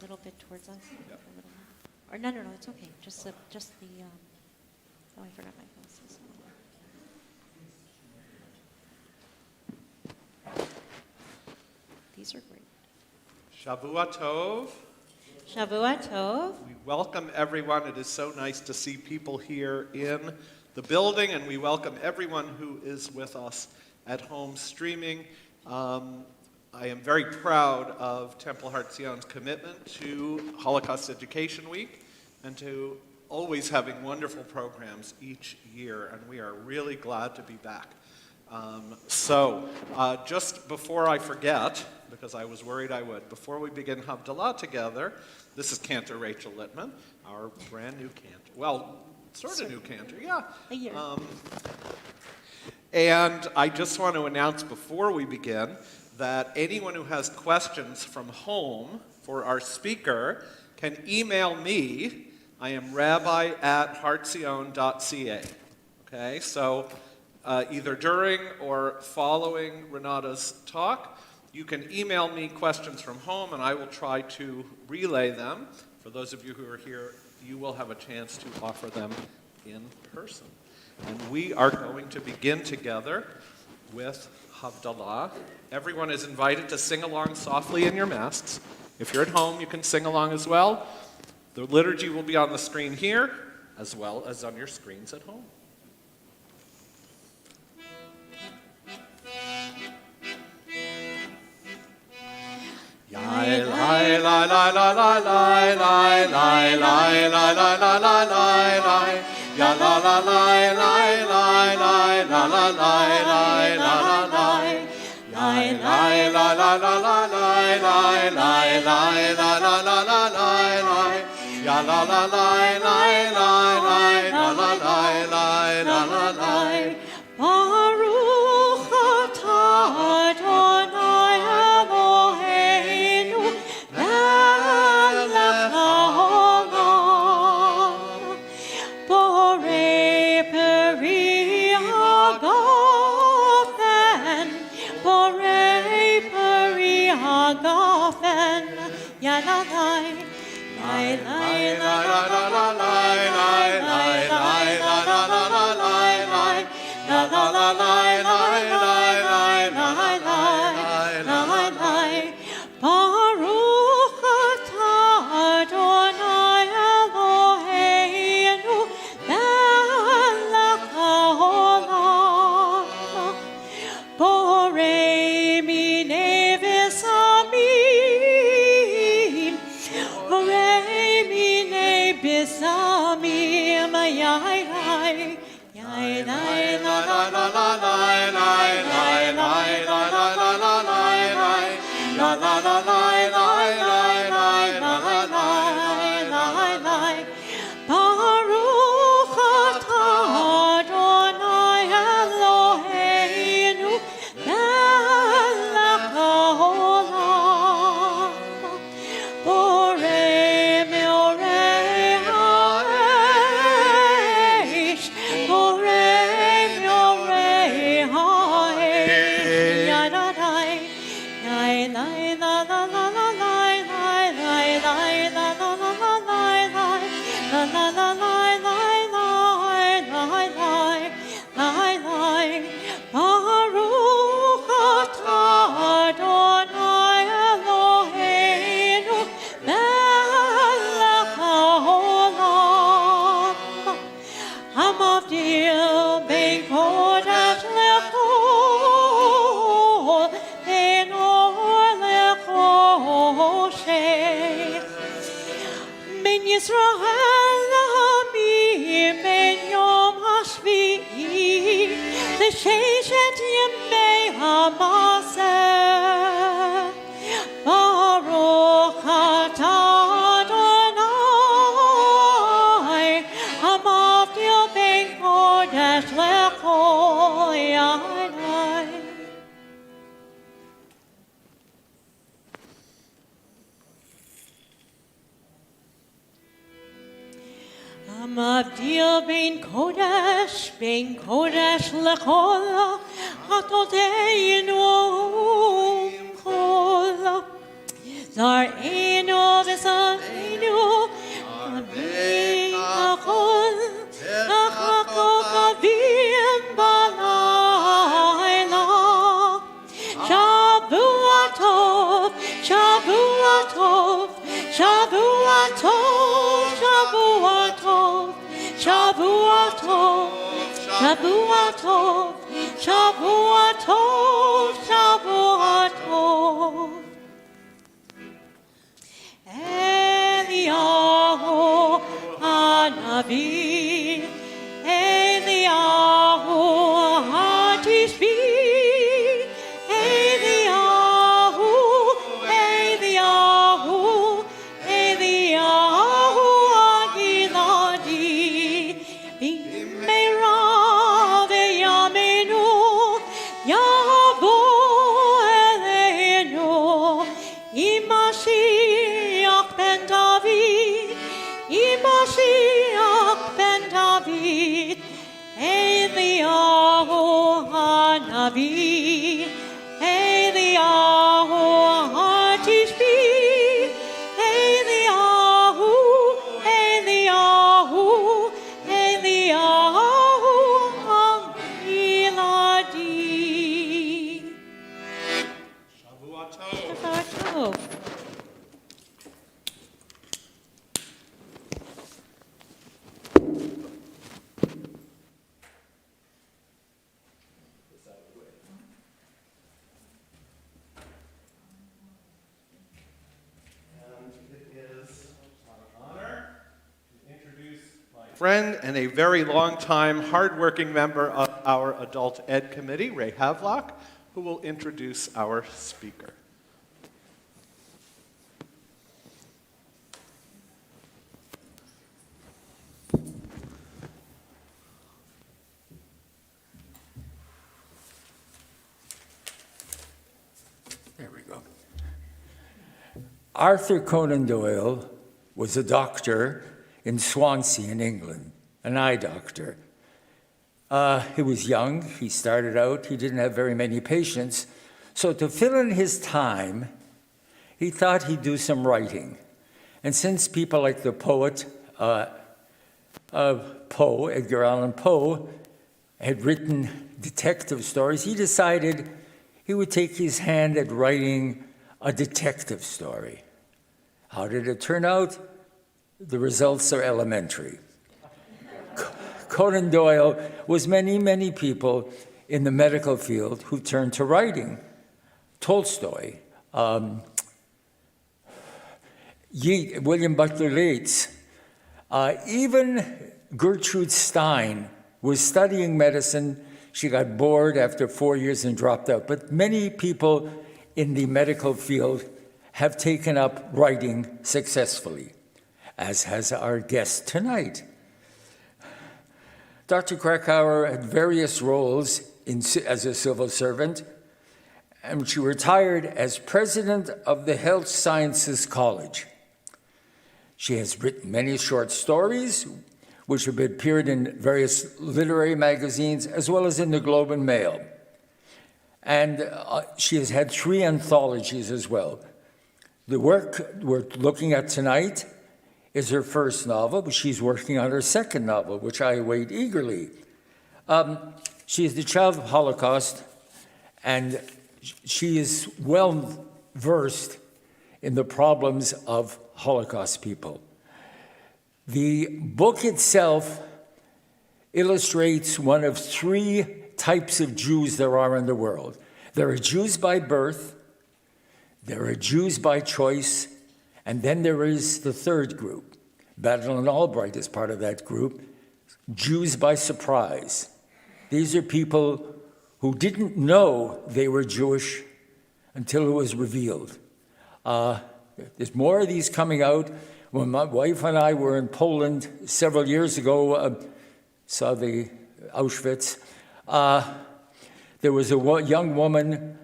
little bit towards us. Yep. A little more. Or no, it's okay. Just the. Oh, I forgot my glasses. These are great. Shavua Tov. Shavua Tov. We welcome everyone. It is so nice to see people here in the building, and we welcome everyone who is with us at home streaming. I am very proud of Temple Har Zion's commitment to Holocaust Education Week and to always having wonderful programs each year, and we are really glad to be back. Just before I forget, because I was worried I would, before we begin Havdalah together, this is Cantor Rachel Littman, our brand new cantor. Well, sort of new cantor, yeah. A year. And I just want to announce before we begin that anyone who has questions from home for our speaker can email me. I am rabbi@hartzion.ca. Okay, so either during or following Renata's talk, you can email me questions from home and I will try to relay them. For those of you who are here, you will have a chance to offer them in person. And we are going to begin together with Havdalah. Everyone is invited to sing along softly in your masks. If you're at home, you can sing along as well. The liturgy will be on the screen here, as well as on your screens at home. Baruch atah Adonai Eloheinu melech haolam borei peri hagafen yalalai lai lai la la la la lai lai lai lai la la la la lai lai la la la lai lai lai lai lai lai lai Baruch atah Adonai Eloheinu melech haolam borei minei v'samim borei minei v'samim yai lai la la la la lai lai lai lai la la la la lai lai la la la lai lai lai lai lai Baruch atah Adonai Eloheinu melech haolam borei meorei ha'esh borei meorei ha'esh yadadai lai lai la la la la lai lai lai lai la la la la lai lai la la la lai lai lai lai lai Baruch atah Adonai Eloheinu melech haolam hamavdil ben kodesh lechol ben or lechoshech ben Yisrael la'amim ben yom hashvi'i l'sheshet yemei hamaseh Baruch atah Adonai hamavdil ben kodesh lechol yadai. Hamavdil ben kodesh lechol hatoteinu kol zar'enu v'samim Shavua Tov, Shavua Tov, Shavua Tov, Shavua Tov, Shavua Tov, Shavua Tov, Shavua Tov. Eliyahu Hanavi, Eliyahu Hatishbi, Eliyahu, Eliyahu, Eliyahu Agiladi, Bimera veyamenu, Yahvo Eleinu, Imashiach ben David, Imashiach ben David, Eliyahu Hanavi, Eliyahu Hatishbi, Eliyahu, Eliyahu, Eliyahu Agiladi. Shavua Tov. Shabbat Tov. Friend and a very long-time, hard-working member of our Adult Ed Committee, Ray Havelock, who will introduce our speaker. There we go. Arthur Conan Doyle was a doctor in Swansea in England, an eye doctor. He was young, he started out, he didn't have very many patients, so to fill in his time, he thought he'd do some writing. And since people like the poet Poe, Edgar Allan Poe, had written detective stories, he decided he would take his hand at writing a detective story. How did it turn out? The results are elementary. Conan Doyle was many people in the medical field who turned to writing. Tolstoy, William Butler Yeats, even Gertrude Stein was studying medicine. She got bored after 4 years and dropped out. But many people in the medical field have taken up writing successfully, as has our guest tonight. Dr. Krakauer had various roles as a civil servant, and she retired as president of the Health Sciences College. She has written many short stories, which have appeared in various literary magazines, as well as in the Globe and Mail. And she has had 3 anthologies as well. The work we're looking at tonight is her first novel, but she's working on her second novel, which I await eagerly. She is the child of Holocaust, and she is well versed in the problems of Holocaust people. The book itself illustrates one of 3 types of Jews there are in the world. There are Jews by birth, there are Jews by choice, and then there is the third group. Madeline Albright is part of that group, Jews by surprise. These are people who didn't know they were Jewish until it was revealed. There's more of these coming out. When my wife and I were in Poland several years ago, saw the Auschwitz, there was a young woman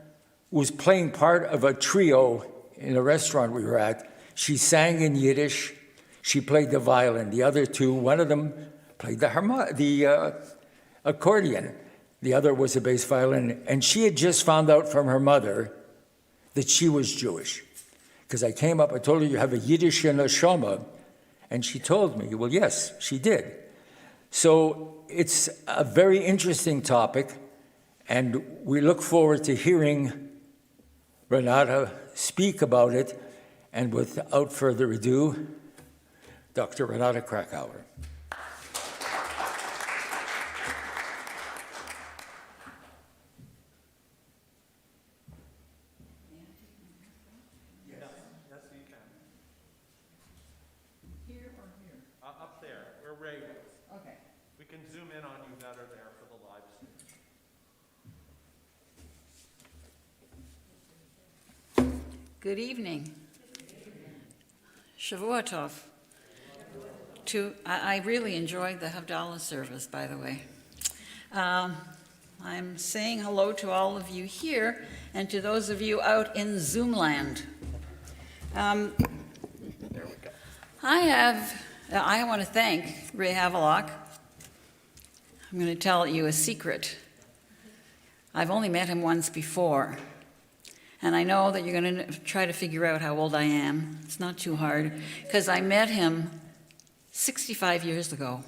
who was playing part of a trio in a restaurant we were at. She sang in Yiddish. She played the violin. The other 2, one of them played the accordion. The other was a bass violin. And she had just found out from her mother that she was Jewish. Because I came up, I told her, you have a Yiddish neshama. And she told me, well, yes, she did. So it's a very interesting topic. And we look forward to hearing Renata speak about it. And without further ado, Dr. Renata Krakauer. Up there, where Ray was. Okay. We can zoom in on you better there for the live stream. Good evening. Shavua Tov. I really enjoyed the Havdalah service, by the way. I'm saying hello to all of you here and to those of you out in Zoomland. There we go. I want to thank Ray Havelock. I'm going to tell you a secret. I've only met him once before, and I know that you're going to try to figure out how old I am. It's not too hard, because I met him 65 years ago,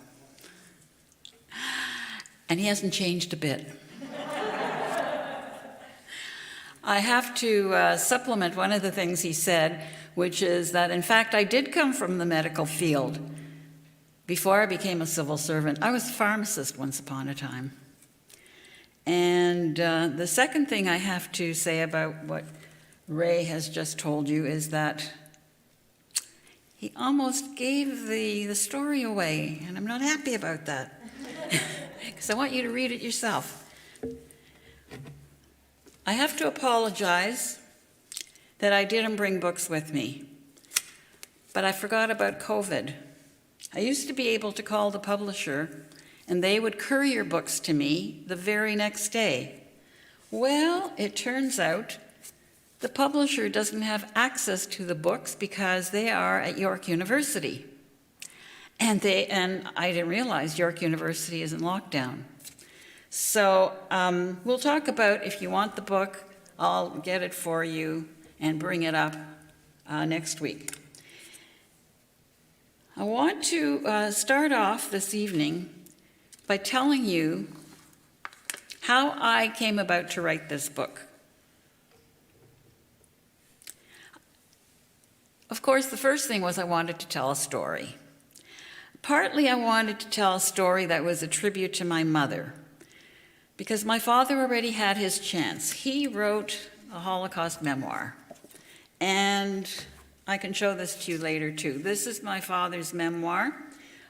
and he hasn't changed a bit. I have to supplement one of the things he said, which is that, in fact, I did come from the medical field. Before I became a civil servant, I was a pharmacist once upon a time. And the second thing I have to say about what Ray has just told you is that he almost gave the story away, and I'm not happy about that, because I want you to read it yourself. I have to apologize that I didn't bring books with me, but I forgot about COVID. I used to be able to call the publisher, and they would courier books to me the very next day. Well, it turns out the publisher doesn't have access to the books because they are at York University. And I didn't realize York University is in lockdown. So we'll talk about, if you want the book, I'll get it for you and bring it up next week. I want to start off this evening by telling you how I came about to write this book. Of course, the first thing was I wanted to tell a story. Partly I wanted to tell a story that was a tribute to my mother, because my father already had his chance. He wrote a Holocaust memoir, and I can show this to you later too. This is my father's memoir,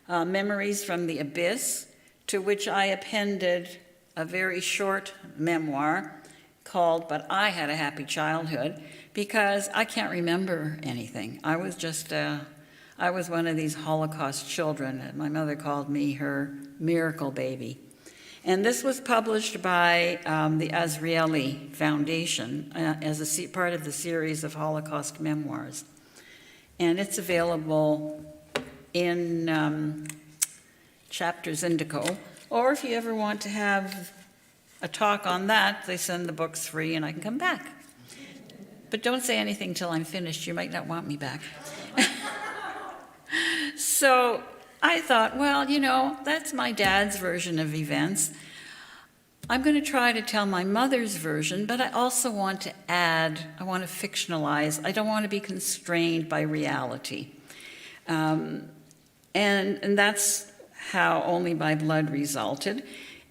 Memories from the Abyss, to which I appended a very short memoir called But I Had a Happy Childhood, because I can't remember anything. I was one of these Holocaust children. My mother called me her miracle baby. And this was published by the Azrieli Foundation as a part of the series of Holocaust memoirs. And it's available in Chapters Indico. Or if you ever want to have a talk on that, they send the books free and I can come back. But don't say anything till I'm finished. You might not want me back. So I thought, well, that's my dad's version of events. I'm going to try to tell my mother's version, but I also want to add, I want to fictionalize. I don't want to be constrained by reality. And that's how Only by Blood resulted.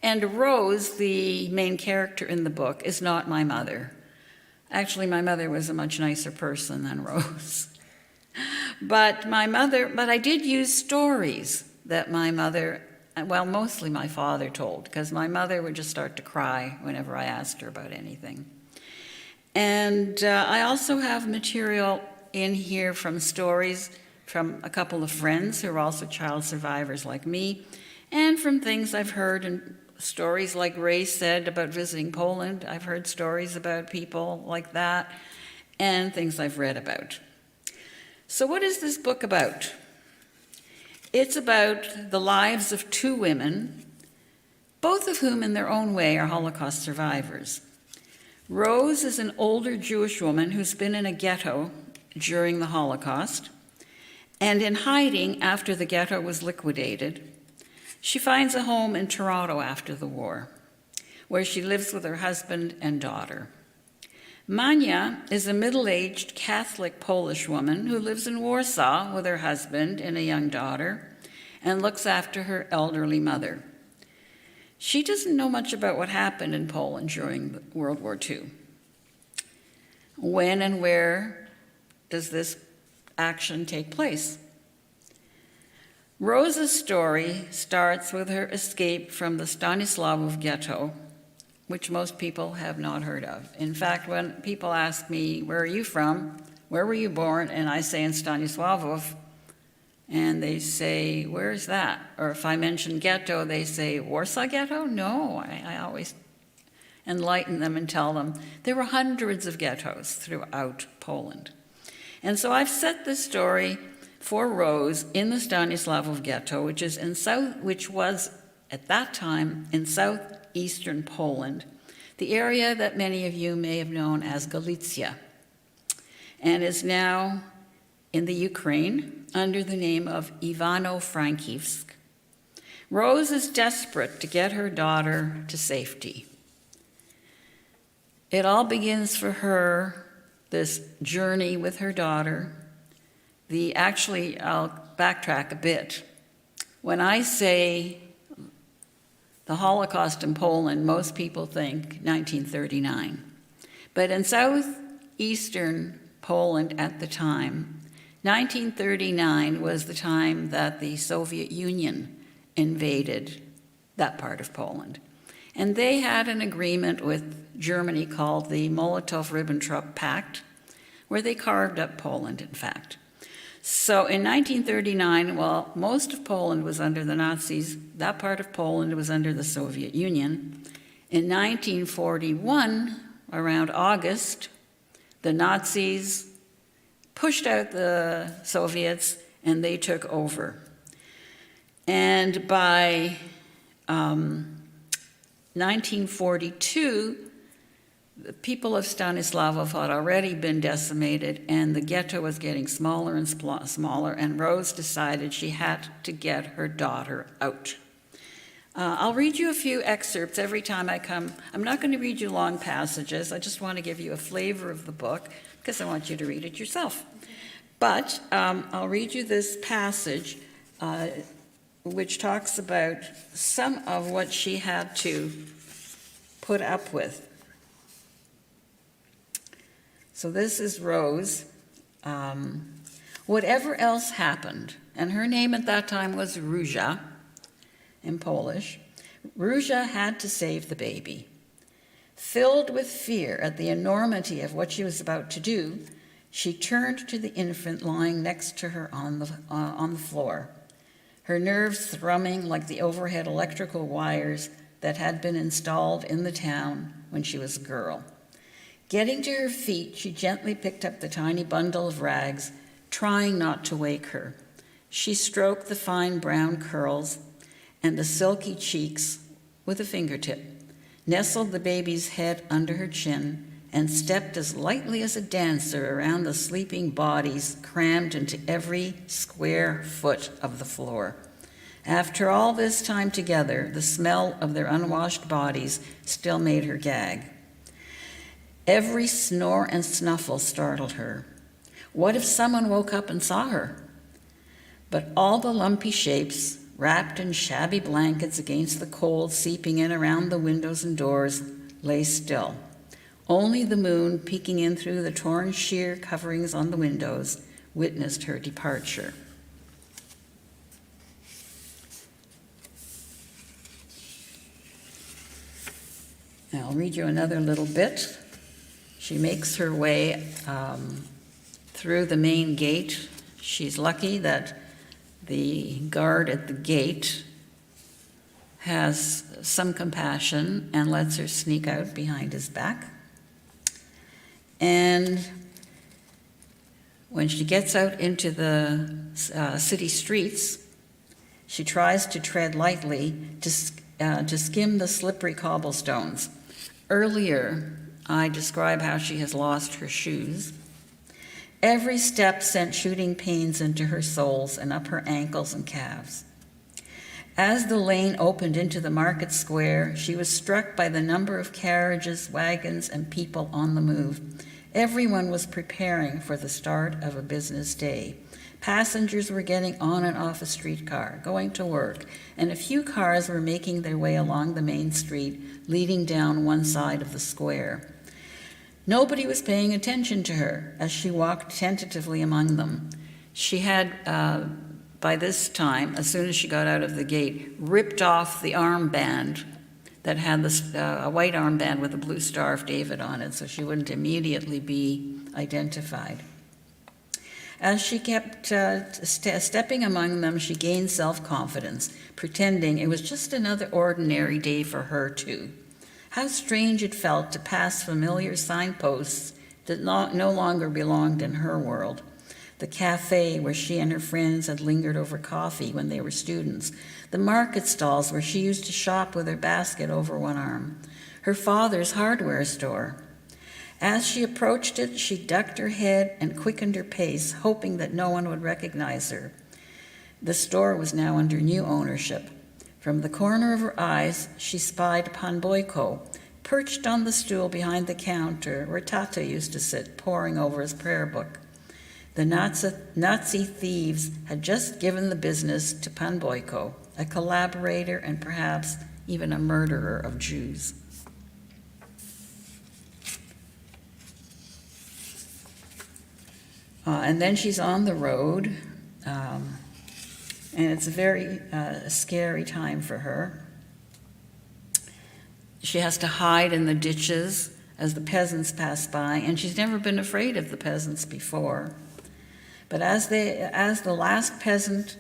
And Rose, the main character in the book, is not my mother. Actually, my mother was a much nicer person than Rose. But I did use stories that my mother, well, mostly my father told, because my mother would just start to cry whenever I asked her about anything. And I also have material in here from stories from a couple of friends who are also child survivors like me, and from things I've heard and stories like Ray said about visiting Poland. I've heard stories about people like that, and things I've read about. So what is this book about? It's about the lives of two women, both of whom in their own way are Holocaust survivors. Rose is an older Jewish woman who's been in a ghetto during the Holocaust, and in hiding after the ghetto was liquidated. She finds a home in Toronto after the war, where she lives with her husband and daughter. Mania is a middle-aged Catholic Polish woman who lives in Warsaw with her husband and a young daughter and looks after her elderly mother. She doesn't know much about what happened in Poland during World War II. When and where does this action take place? Rosa's story starts with her escape from the Stanislavov ghetto, which most people have not heard of. In fact, when people ask me, where are you from? Where were you born? And I say in Stanislavov, and they say, where is that? Or if I mention ghetto, they say, Warsaw Ghetto? No, I always enlighten them and tell them there were hundreds of ghettos throughout Poland. And so I've set this story for Rose in the Stanislavov ghetto, which was at that time in southeastern Poland, the area that many of you may have known as Galicia, and is now in the Ukraine under the name of Ivano-Frankivsk. Rose is desperate to get her daughter to safety. It all begins for her, this journey with her daughter. I'll backtrack a bit. When I say the Holocaust in Poland, most people think 1939. But in southeastern Poland at the time, 1939 was the time that the Soviet Union invaded that part of Poland. And they had an agreement with Germany called the Molotov-Ribbentrop Pact, where they carved up Poland, in fact. So in 1939, while most of Poland was under the Nazis, that part of Poland was under the Soviet Union. In 1941, around August, the Nazis pushed out the Soviets and they took over. And by 1942, the people of Stanislavov had already been decimated, and the ghetto was getting smaller and smaller, and Rose decided she had to get her daughter out. I'll read you a few excerpts every time I come. I'm not going to read you long passages. I just want to give you a flavor of the book, because I want you to read it yourself. But I'll read you this passage, which talks about some of what she had to put up with. So this is Rose. Whatever else happened, and her name at that time was Róża in Polish, Róża had to save the baby. Filled with fear at the enormity of what she was about to do, she turned to the infant lying next to her on the floor, her nerves thrumming like the overhead electrical wires that had been installed in the town when she was a girl. Getting to her feet, she gently picked up the tiny bundle of rags, trying not to wake her. She stroked the fine brown curls and the silky cheeks with a fingertip, nestled the baby's head under her chin, and stepped as lightly as a dancer around the sleeping bodies crammed into every square foot of the floor. After all this time together, the smell of their unwashed bodies still made her gag. Every snore and snuffle startled her. What if someone woke up and saw her? But all the lumpy shapes, wrapped in shabby blankets against the cold seeping in around the windows and doors, lay still. Only the moon, peeking in through the torn sheer coverings on the windows, witnessed her departure. Now, I'll read you another little bit. She makes her way through the main gate. She's lucky that the guard at the gate has some compassion and lets her sneak out behind his back. And when she gets out into the city streets, she tries to tread lightly to skim the slippery cobblestones. Earlier, I describe how she has lost her shoes. Every step sent shooting pains into her soles and up her ankles and calves. As the lane opened into the market square, she was struck by the number of carriages, wagons, and people on the move. Everyone was preparing for the start of a business day. Passengers were getting on and off a streetcar, going to work, and a few cars were making their way along the main street, leading down one side of the square. Nobody was paying attention to her as she walked tentatively among them. She had, by this time, as soon as she got out of the gate, ripped off the armband that had a white armband with a blue Star of David on it, so she wouldn't immediately be identified. As she kept stepping among them, she gained self-confidence, pretending it was just another ordinary day for her, too. How strange it felt to pass familiar signposts that no longer belonged in her world. The cafe where she and her friends had lingered over coffee when they were students. The market stalls where she used to shop with her basket over one arm. Her father's hardware store. As she approached it, she ducked her head and quickened her pace, hoping that no one would recognize her. The store was now under new ownership. From the corner of her eyes, she spied Pan Boyko, perched on the stool behind the counter where Tata used to sit, poring over his prayer book. The Nazi thieves had just given the business to Pan Boyko, a collaborator and perhaps even a murderer of Jews. And then she's on the road, and it's a very scary time for her. She has to hide in the ditches as the peasants pass by, and she's never been afraid of the peasants before. But as the last peasant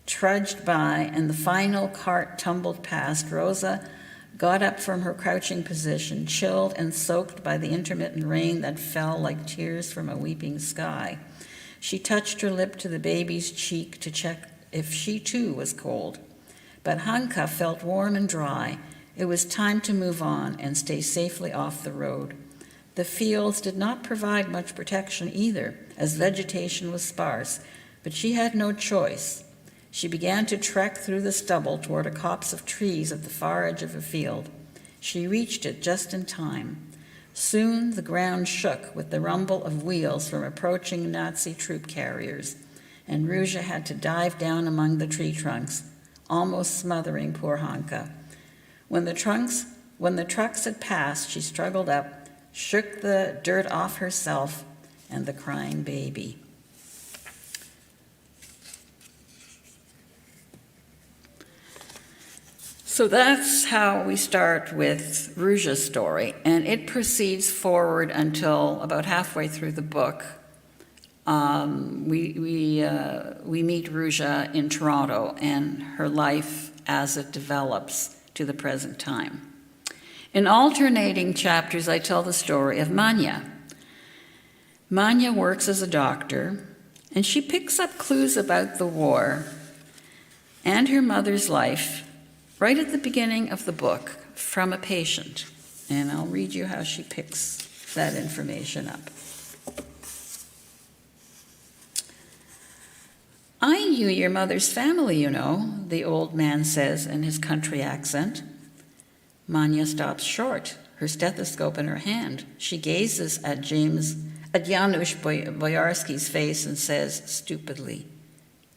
trudged by and the final cart tumbled past, Rosa got up from her crouching position, chilled and soaked by the intermittent rain that fell like tears from a weeping sky. She touched her lip to the baby's cheek to check if she too was cold. But Hanka felt warm and dry. It was time to move on and stay safely off the road. The fields did not provide much protection either, as vegetation was sparse, but she had no choice. She began to trek through the stubble toward a copse of trees at the far edge of a field. She reached it just in time. Soon the ground shook with the rumble of wheels from approaching Nazi troop carriers, and Ruja had to dive down among the tree trunks, almost smothering poor Hanka. When the trucks had passed, she struggled up, shook the dirt off herself and the crying baby. So that's how we start with Ruja's story, and it proceeds forward until about halfway through the book. We meet Ruja in Toronto and her life as it develops to the present time. In alternating chapters, I tell the story of Manya. Manya works as a doctor, and she picks up clues about the war and her mother's life right at the beginning of the book from a patient. And I'll read you how she picks that information up. I knew your mother's family, you know, the old man says in his country accent. Manya stops short, her stethoscope in her hand. She gazes at Janusz Boyarsky's face and says stupidly,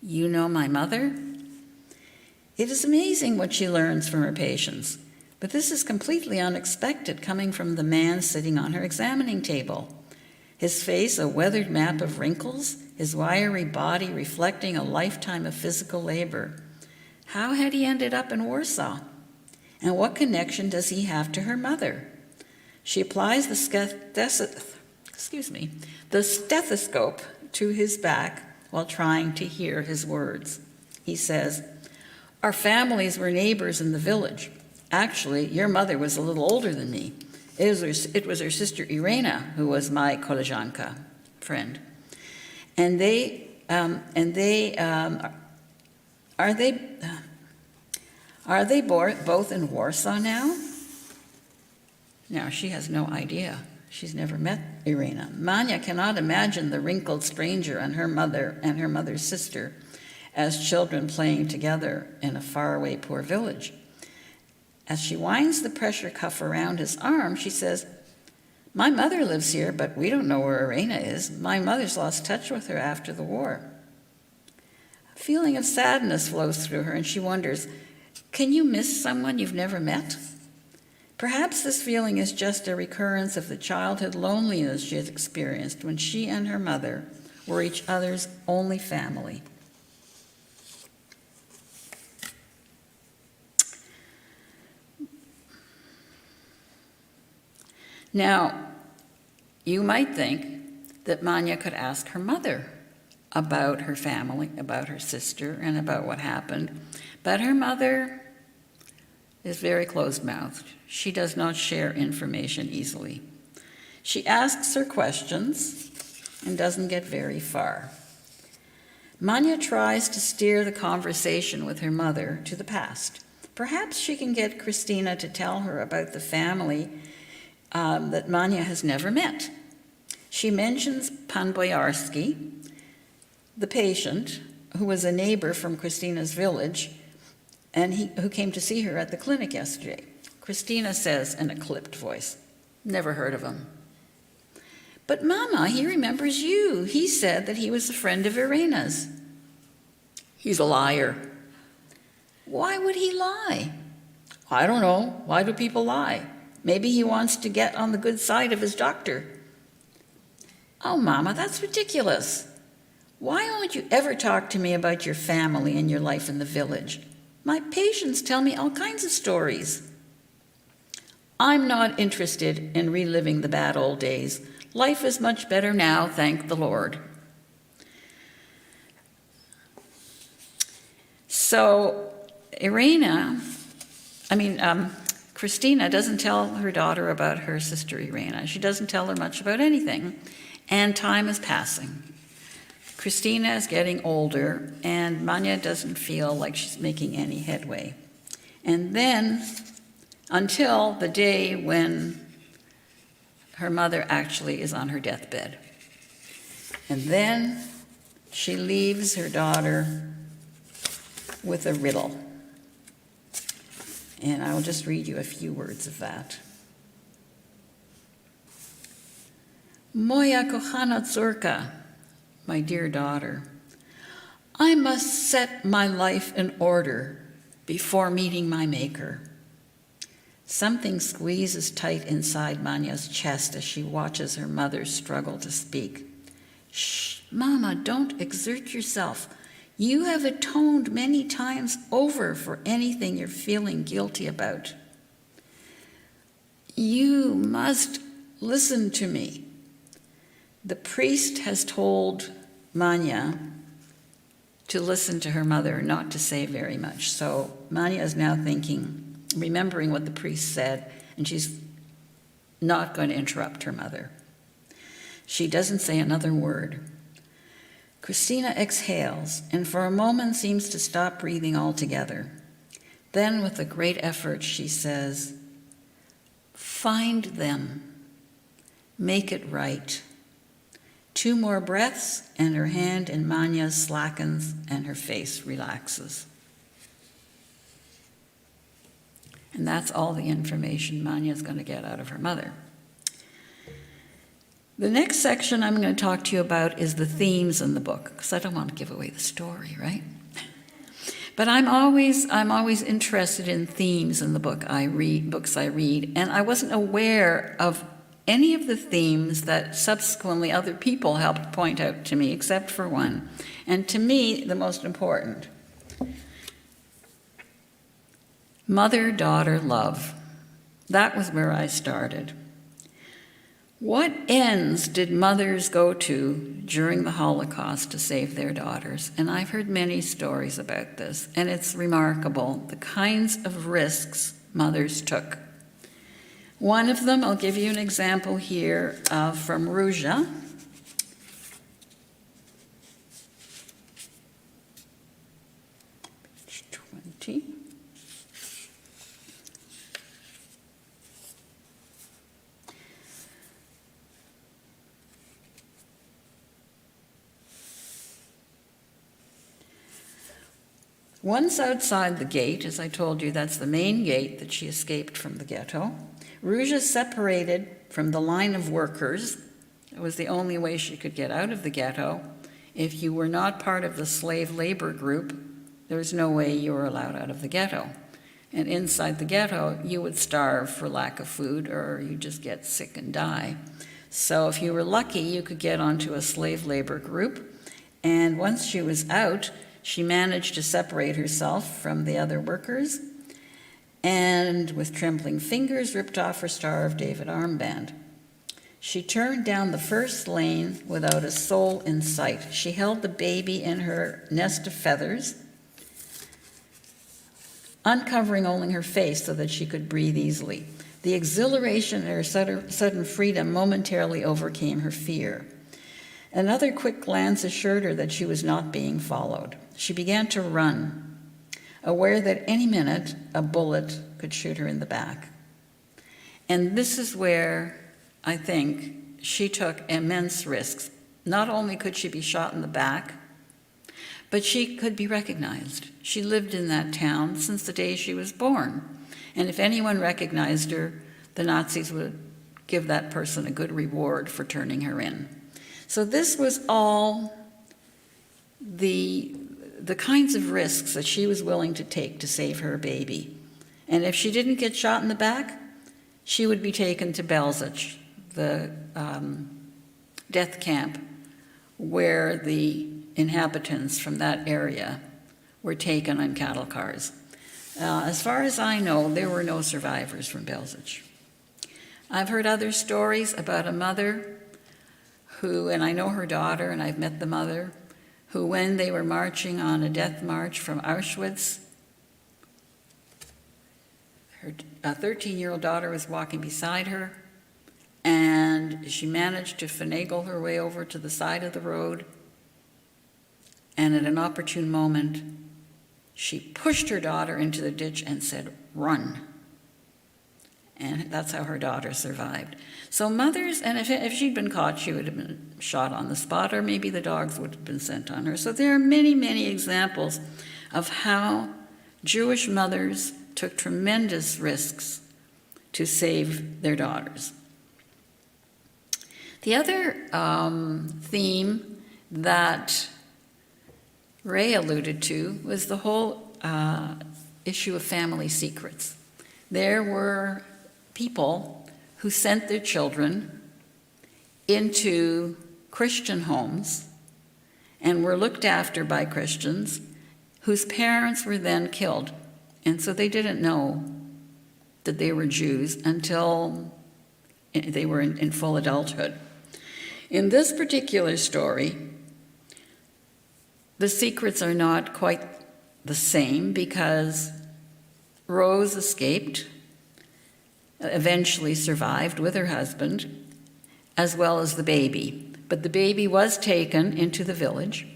"You know my mother?" It is amazing what she learns from her patients, but this is completely unexpected coming from the man sitting on her examining table. His face a weathered map of wrinkles, his wiry body reflecting a lifetime of physical labor. How had he ended up in Warsaw? And what connection does he have to her mother? She applies the stethoscope to his back while trying to hear his words. He says, "Our families were neighbors in the village. Actually, your mother was a little older than me. It was her sister Irena who was my koleżanka, friend. And are they both in Warsaw now?" Now, she has no idea. She's never met Irena. Manya cannot imagine the wrinkled stranger and her mother's sister. as children playing together in a faraway poor village. As she winds the pressure cuff around his arm, she says, "My mother lives here, but we don't know where Irena is. My mother's lost touch with her after the war." A feeling of sadness flows through her, and she wonders, can you miss someone you've never met? Perhaps this feeling is just a recurrence of the childhood loneliness she has experienced when she and her mother were each other's only family. Now, you might think that Manya could ask her mother about her family, about her sister, and about what happened, but her mother is very closed-mouthed. She does not share information easily. She asks her questions and doesn't get very far. Manya tries to steer the conversation with her mother to the past. Perhaps she can get Christina to tell her about the family that Manya has never met. She mentions Pan Boyarsky, the patient, who was a neighbor from Christina's village, and who came to see her at the clinic yesterday. Christina says in a clipped voice, "Never heard of him." "But Mama, he remembers you. He said that he was a friend of Irena's." "He's a liar." "Why would he lie?" "I don't know. Why do people lie? Maybe he wants to get on the good side of his doctor." "Oh, Mama, that's ridiculous. Why won't you ever talk to me about your family and your life in the village? My patients tell me all kinds of stories." "I'm not interested in reliving the bad old days. Life is much better now, thank the Lord." So Christina doesn't tell her daughter about her sister Irena. She doesn't tell her much about anything, and time is passing. Christina is getting older, and Manya doesn't feel like she's making any headway. And then, until the day when her mother actually is on her deathbed. And then she leaves her daughter with a riddle. And I will just read you a few words of that. "Moja kochana córka," my dear daughter, "I must set my life in order before meeting my Maker." Something squeezes tight inside Manya's chest as she watches her mother struggle to speak. "Shh, Mama, don't exert yourself. You have atoned many times over for anything you're feeling guilty about. You must listen to me." The priest has told Manya to listen to her mother, not to say very much. So Manya is now remembering what the priest said, and she's not going to interrupt her mother. She doesn't say another word. Christina exhales, and for a moment seems to stop breathing altogether. Then, with a great effort, she says, "Find them. Make it right." 2 more breaths, and her hand in Manya's slackens, and her face relaxes. And that's all the information Manya's going to get out of her mother. The next section I'm going to talk to you about is the themes in the book, because I don't want to give away the story, right? But I'm always interested in themes in the books I read, and I wasn't aware of any of the themes that subsequently other people helped point out to me, except for one. And to me, the most important. Mother-daughter love. That was where I started. What ends did mothers go to during the Holocaust to save their daughters? And I've heard many stories about this, and it's remarkable, the kinds of risks mothers took. One of them, I'll give you an example here from Ruja. Page 20. Once outside the gate, as I told you, that's the main gate that she escaped from the ghetto, Ruja separated from the line of workers. It was the only way she could get out of the ghetto. If you were not part of the slave labor group, there was no way you were allowed out of the ghetto. And inside the ghetto, you would starve for lack of food, or you just get sick and die. So if you were lucky, you could get onto a slave labor group. And once she was out, she managed to separate herself from the other workers, and with trembling fingers ripped off her Star of David armband. She turned down the first lane without a soul in sight. She held the baby in her nest of feathers, uncovering only her face so that she could breathe easily. The exhilaration and her sudden freedom momentarily overcame her fear. Another quick glance assured her that she was not being followed. She began to run, aware that any minute a bullet could shoot her in the back. And this is where I think she took immense risks. Not only could she be shot in the back, but she could be recognized. She lived in that town since the day she was born. And if anyone recognized her, the Nazis would give that person a good reward for turning her in. So this was all the kinds of risks that she was willing to take to save her baby. And if she didn't get shot in the back, she would be taken to Belzec, the death camp where the inhabitants from that area were taken on cattle cars. As far as I know, there were no survivors from Belzec. I've heard other stories about a mother who, and I know her daughter, and I've met the mother, who when they were marching on a death march from Auschwitz, her 13-year-old daughter was walking beside her, and she managed to finagle her way over to the side of the road, and at an opportune moment, she pushed her daughter into the ditch and said, "Run." And that's how her daughter survived. So mothers, and if she'd been caught, she would have been shot on the spot, or maybe the dogs would have been sent on her. So there are many, many examples of how Jewish mothers took tremendous risks to save their daughters. The other theme that Ray alluded to was the whole issue of family secrets. There were people who sent their children into Christian homes and were looked after by Christians whose parents were then killed. And so they didn't know that they were Jews until they were in full adulthood. In this particular story, the secrets are not quite the same because Rose escaped, eventually survived with her husband, as well as the baby. But the baby was taken into the village.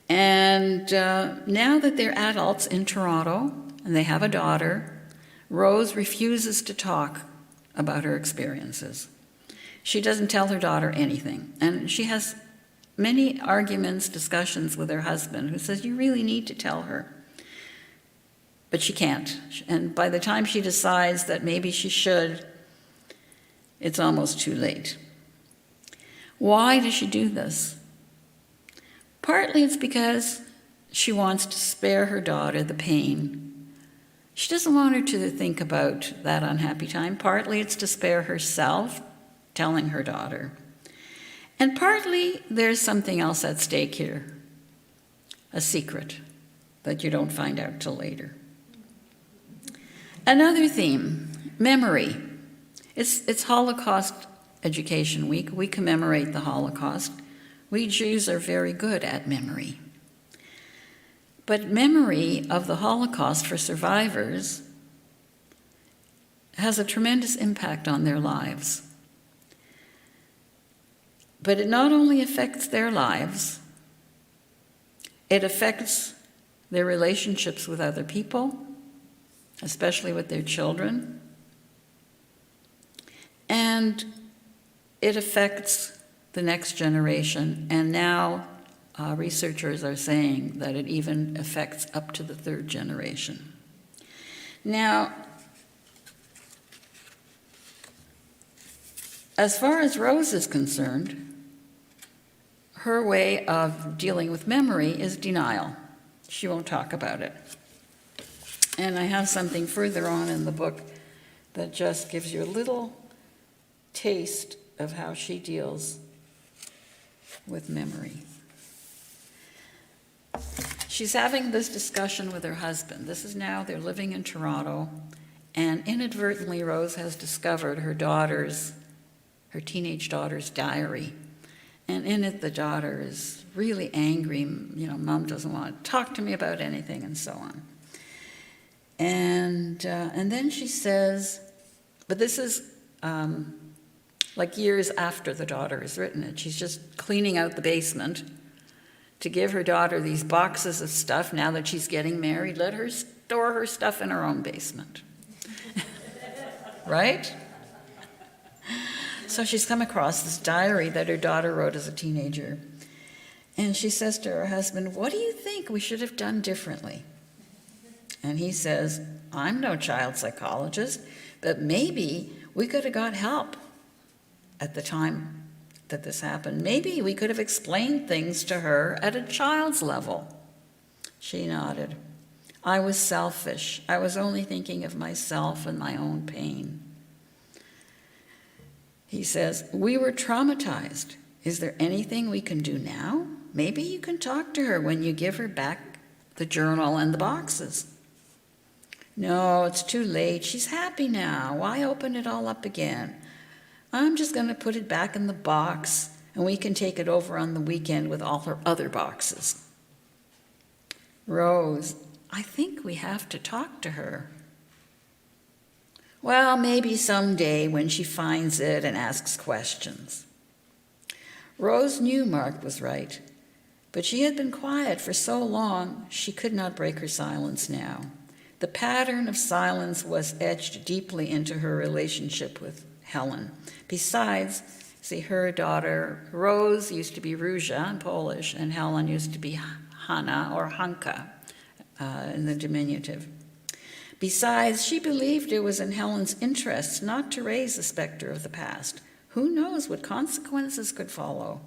And now that they're adults in Toronto and they have a daughter, Rose refuses to talk about her experiences. She doesn't tell her daughter anything. And she has many arguments, discussions with her husband, who says, "You really need to tell her." But she can't. And by the time she decides that maybe she should, it's almost too late. Why does she do this? Partly it's because she wants to spare her daughter the pain. She doesn't want her to think about that unhappy time. Partly it's to spare herself, telling her daughter. And partly there's something else at stake here, a secret that you don't find out till later. Another theme, memory. It's Holocaust Education Week. We commemorate the Holocaust. We Jews are very good at memory. But memory of the Holocaust for survivors has a tremendous impact on their lives. But it not only affects their lives, it affects their relationships with other people, especially with their children, and it affects the next generation, and now researchers are saying that it even affects up to the third generation. Now, as far as Rose is concerned, her way of dealing with memory is denial. She won't talk about it. And I have something further on in the book that just gives you a little taste of how she deals with memory. She's having this discussion with her husband. This is now, they're living in Toronto, and inadvertently Rose has discovered her teenage daughter's diary. And in it, the daughter is really angry. Mom doesn't want to talk to me about anything, and so on. And then she says, but this is like years after the daughter has written it. She's just cleaning out the basement to give her daughter these boxes of stuff. Now that she's getting married, let her store her stuff in her own basement. Right? So she's come across this diary that her daughter wrote as a teenager. And she says to her husband, "What do you think we should have done differently?" And he says, "I'm no child psychologist, but maybe we could have got help at the time that this happened. Maybe we could have explained things to her at a child's level." She nodded. "I was selfish. I was only thinking of myself and my own pain." He says, "We were traumatized. Is there anything we can do now? Maybe you can talk to her when you give her back the journal and the boxes." "No, it's too late. She's happy now. Why open it all up again? I'm just going to put it back in the box, and we can take it over on the weekend with all her other boxes." "Rose, I think we have to talk to her." "Well, maybe someday when she finds it and asks questions." Rose knew Mark was right, but she had been quiet for so long she could not break her silence now. The pattern of silence was etched deeply into her relationship with Helen. Besides, see, her daughter, Rose, used to be Róża in Polish, and Helen used to be Hanna or Hanka in the diminutive. Besides, she believed it was in Helen's interests not to raise the specter of the past. Who knows what consequences could follow?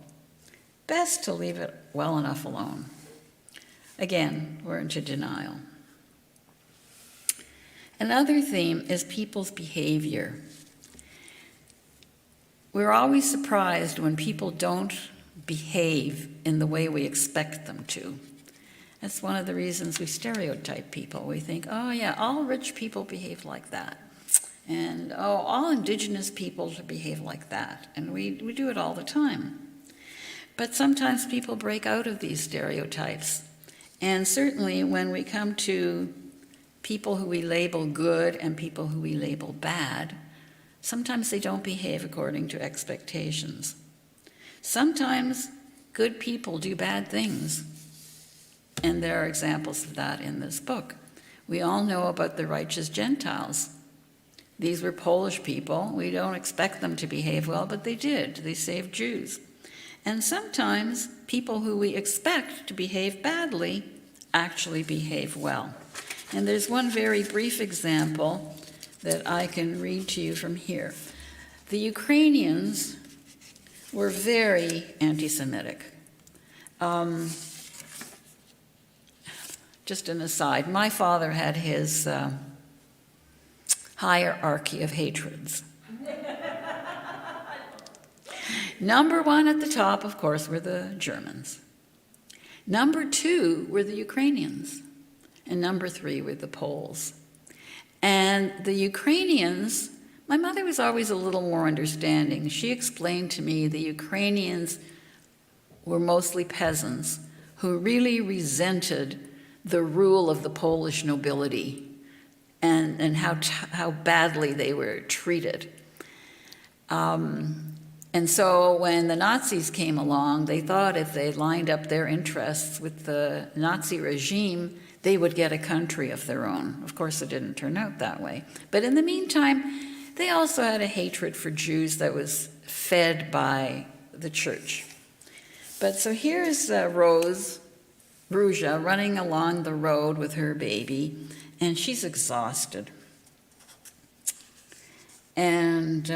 Best to leave it well enough alone. Again, we're into denial. Another theme is people's behavior. We're always surprised when people don't behave in the way we expect them to. That's one of the reasons we stereotype people. We think, oh yeah, all rich people behave like that. And oh, all indigenous people behave like that. And we do it all the time. But sometimes people break out of these stereotypes. And certainly when we come to people who we label good and people who we label bad, sometimes they don't behave according to expectations. Sometimes good people do bad things. And there are examples of that in this book. We all know about the righteous Gentiles. These were Polish people. We don't expect them to behave well, but they did. They saved Jews. And sometimes people who we expect to behave badly actually behave well. And there's one very brief example that I can read to you from here. The Ukrainians were very anti-Semitic. Just an aside, my father had his hierarchy of hatreds. Number one at the top, of course, were the Germans. Number two were the Ukrainians. And number three were the Poles. And the Ukrainians, my mother was always a little more understanding. She explained to me the Ukrainians were mostly peasants who really resented the rule of the Polish nobility and how badly they were treated. And so when the Nazis came along, they thought if they lined up their interests with the Nazi regime, they would get a country of their own. Of course, it didn't turn out that way. But in the meantime, they also had a hatred for Jews that was fed by the church. But so here's Ruja, running along the road with her baby, and she's exhausted. And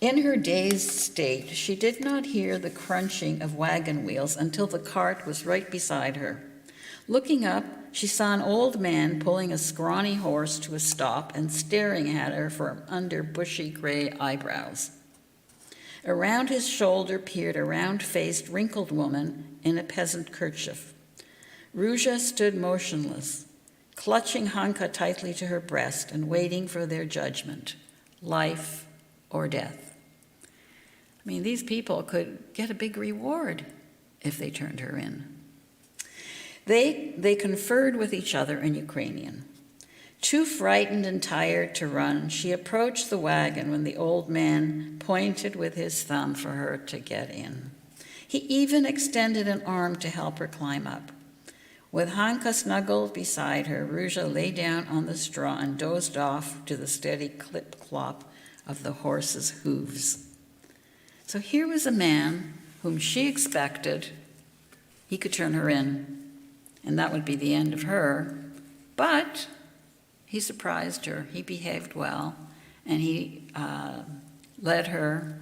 in her dazed state, she did not hear the crunching of wagon wheels until the cart was right beside her. Looking up, she saw an old man pulling a scrawny horse to a stop and staring at her from under bushy gray eyebrows. Around his shoulder peered a round-faced, wrinkled woman in a peasant kerchief. Ruja stood motionless, clutching Hanka tightly to her breast and waiting for their judgment, life or death. I mean, these people could get a big reward if they turned her in. They conferred with each other in Ukrainian. Too frightened and tired to run, she approached the wagon when the old man pointed with his thumb for her to get in. He even extended an arm to help her climb up. With Hanka snuggled beside her, Ruja lay down on the straw and dozed off to the steady clip-clop of the horse's hooves. So here was a man whom she expected he could turn her in, and that would be the end of her. But he surprised her. He behaved well, and he led her.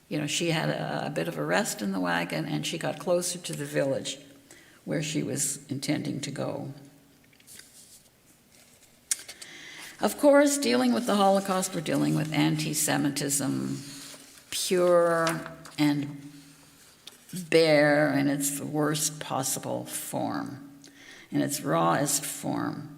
You know, she had a bit of a rest in the wagon, and she got closer to the village where she was intending to go. Of course, dealing with the Holocaust, we're dealing with anti-Semitism, pure and bare in its worst possible form, in its rawest form.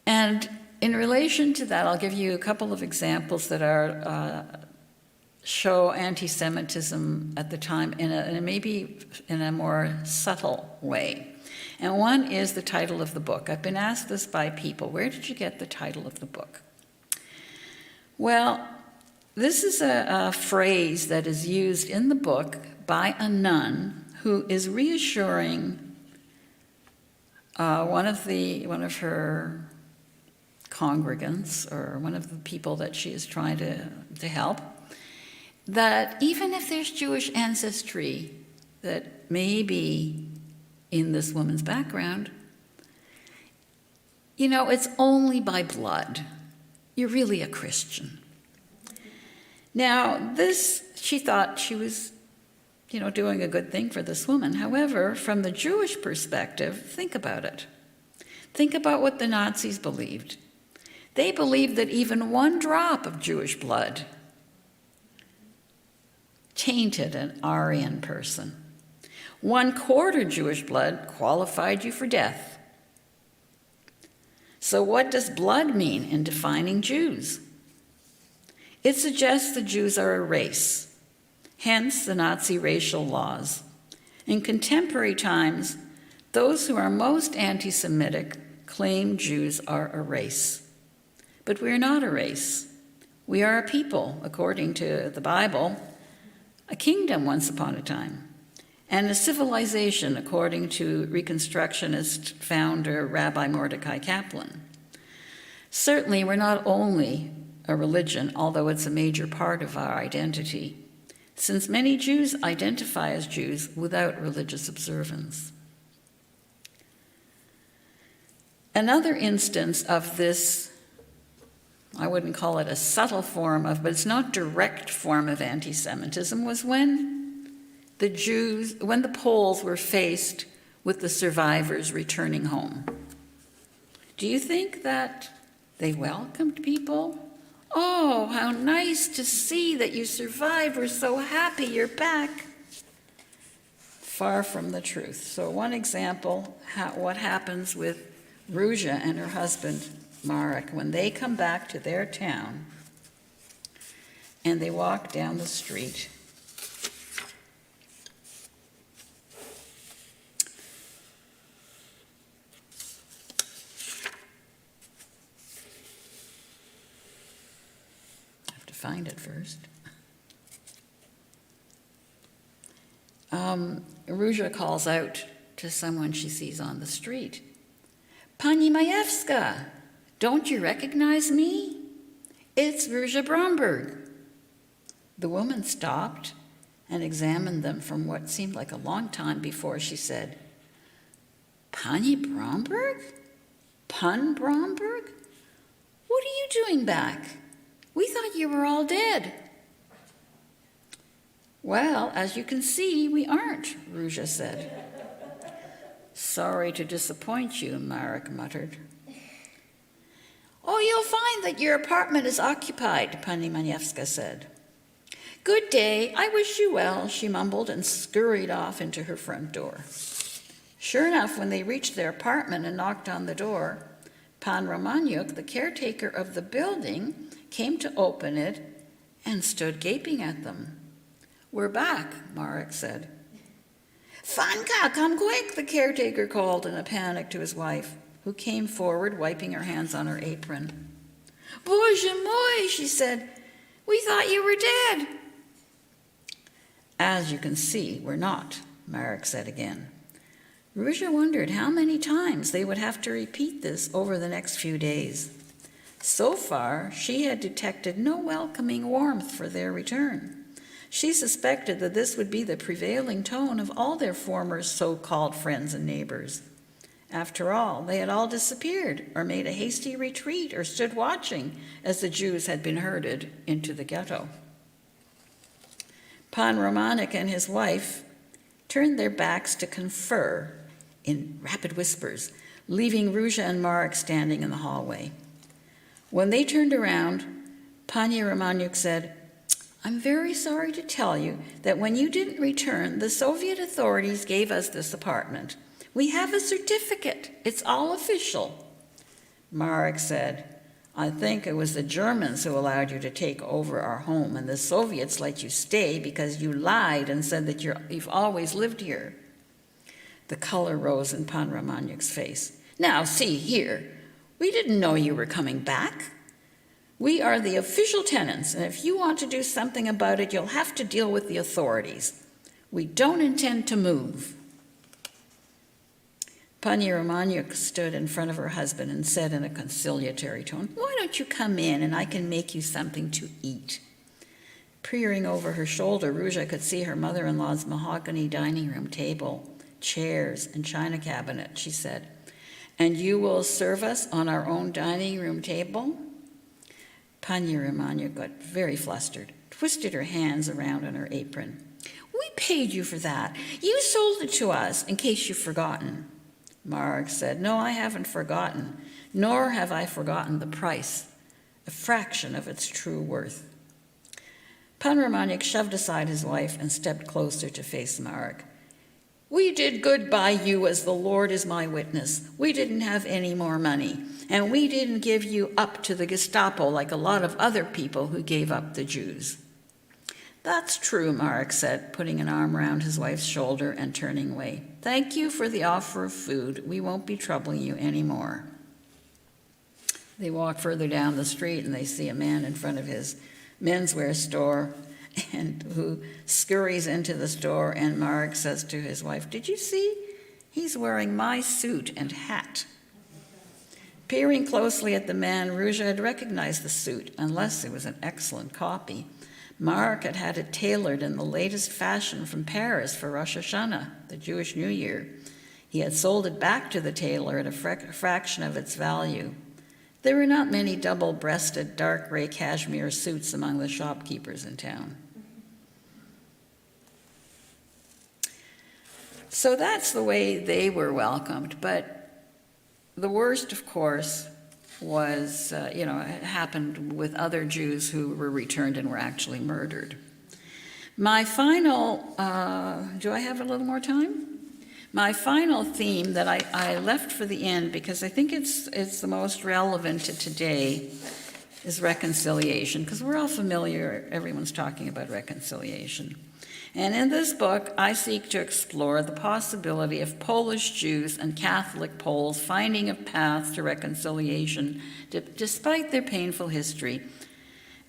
And in relation to that, I'll give you a couple of examples that show anti-Semitism at the time maybe in a more subtle way. And one is the title of the book. I've been asked this by people. Where did you get the title of the book? Well, this is a phrase that is used in the book by a nun who is reassuring one of her congregants, or one of the people that she is trying to help, that even if there's Jewish ancestry that may be in this woman's background, you know, it's only by blood. You're really a Christian. Now, she thought she was, you know, doing a good thing for this woman. However, from the Jewish perspective, think about it. Think about what the Nazis believed. They believed that even one drop of Jewish blood tainted an Aryan person. 1/4 Jewish blood qualified you for death. So what does blood mean in defining Jews? It suggests the Jews are a race, hence the Nazi racial laws. In contemporary times, those who are most anti-Semitic claim Jews are a race. But we are not a race. We are a people, according to the Bible, a kingdom once upon a time, and a civilization, according to Reconstructionist founder Rabbi Mordecai Kaplan. Certainly, we're not only a religion, although it's a major part of our identity, since many Jews identify as Jews without religious observance. Another instance of this, I wouldn't call it a subtle form of, but it's not direct form of anti-Semitism, was when the Poles were faced with the survivors returning home. Do you think that they welcomed people? Oh, how nice to see that you survived. We're so happy you're back. Far from the truth. So one example, what happens with Ruja and her husband, Marek, when they come back to their town and they walk down the street. Find it first. Ruja calls out to someone she sees on the street. Pani Majewska, don't you recognize me? It's Ruzha Bromberg. The woman stopped and examined them from what seemed like a long time before she said, Pani Bromberg? Pun Bromberg? What are you doing back? We thought you were all dead. Well, as you can see, we aren't, Ruzha said. Sorry to disappoint you, Marek muttered. Oh, you'll find that your apartment is occupied, Pani Majewska said. Good day, I wish you well, she mumbled and scurried off into her front door. Sure enough, when they reached their apartment and knocked on the door, Pan Romaniuk, the caretaker of the building, came to open it and stood gaping at them. We're back, Marek said. Fanka, come quick, the caretaker called in a panic to his wife, who came forward, wiping her hands on her apron. Boże mój, she said, we thought you were dead. As you can see, we're not, Marek said again. Ruzha wondered how many times they would have to repeat this over the next few days. So far, she had detected no welcoming warmth for their return. She suspected that this would be the prevailing tone of all their former so-called friends and neighbors. After all, they had all disappeared or made a hasty retreat or stood watching as the Jews had been herded into the ghetto. Pan Romanik and his wife turned their backs to confer in rapid whispers, leaving Ruzha and Marek standing in the hallway. When they turned around, Pani Romaniuk said, I'm very sorry to tell you that when you didn't return, the Soviet authorities gave us this apartment. We have a certificate. It's all official. Marek said, I think it was the Germans who allowed you to take over our home, and the Soviets let you stay because you lied and said that you've always lived here. The color rose in Pan Romaniuk's face. Now, see here, we didn't know you were coming back. We are the official tenants, and if you want to do something about it, you'll have to deal with the authorities. We don't intend to move. Pani Romaniuk stood in front of her husband and said in a conciliatory tone, Why don't you come in and I can make you something to eat? Peering over her shoulder, Ruzha could see her mother-in-law's mahogany dining room table, chairs, and china cabinet, she said. And you will serve us on our own dining room table? Pani Romaniuk got very flustered, twisted her hands around on her apron. We paid you for that. You sold it to us, in case you've forgotten. Marek said, No, I haven't forgotten, nor have I forgotten the price, a fraction of its true worth. Pan Romaniuk shoved aside his wife and stepped closer to face Marek. We did good by you, as the Lord is my witness. We didn't have any more money, and we didn't give you up to the Gestapo like a lot of other people who gave up the Jews. That's true, Marek said, putting an arm around his wife's shoulder and turning away. Thank you for the offer of food. We won't be troubling you anymore. They walk further down the street and they see a man in front of his menswear store and who scurries into the store, and Marek says to his wife, Did you see? He's wearing my suit and hat. Peering closely at the man, Ruzha had recognized the suit, unless it was an excellent copy. Marek had had it tailored in the latest fashion from Paris for Rosh Hashanah, the Jewish New Year. He had sold it back to the tailor at a fraction of its value. There were not many double-breasted dark gray cashmere suits among the shopkeepers in town. So that's the way they were welcomed, but the worst, of course, was, it happened with other Jews who were returned and were actually murdered. My final, do I have a little more time? My final theme that I left for the end, because I think it's the most relevant to today, is reconciliation, because we're all familiar, everyone's talking about reconciliation. And in this book, I seek to explore the possibility of Polish Jews and Catholic Poles finding a path to reconciliation despite their painful history,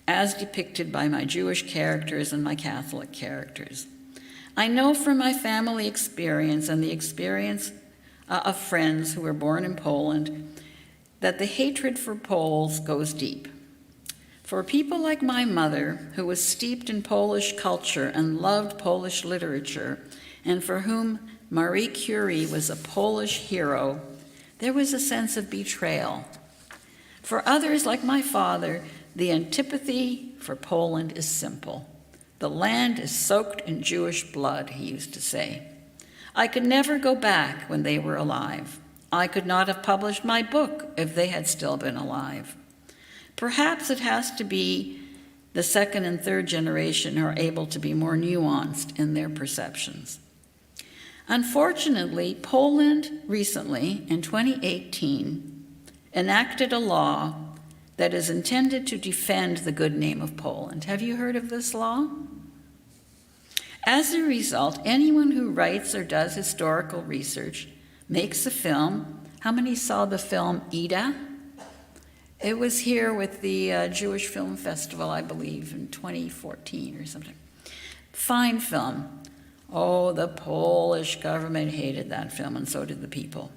as depicted by my Jewish characters and my Catholic characters. I know from my family experience and the experience of friends who were born in Poland that the hatred for Poles goes deep. For people like my mother, who was steeped in Polish culture and loved Polish literature, and for whom Marie Curie was a Polish hero, there was a sense of betrayal. For others, like my father, the antipathy for Poland is simple. The land is soaked in Jewish blood, he used to say. I could never go back when they were alive. I could not have published my book if they had still been alive. Perhaps it has to be the second and third generation who are able to be more nuanced in their perceptions. Unfortunately, Poland recently, in 2018, enacted a law that is intended to defend the good name of Poland. Have you heard of this law? As a result, anyone who writes or does historical research, makes a film. How many saw the film Ida? It was here with the Jewish Film Festival, I believe, in 2014 or something. Fine film. Oh, the Polish government hated that film, and so did the people.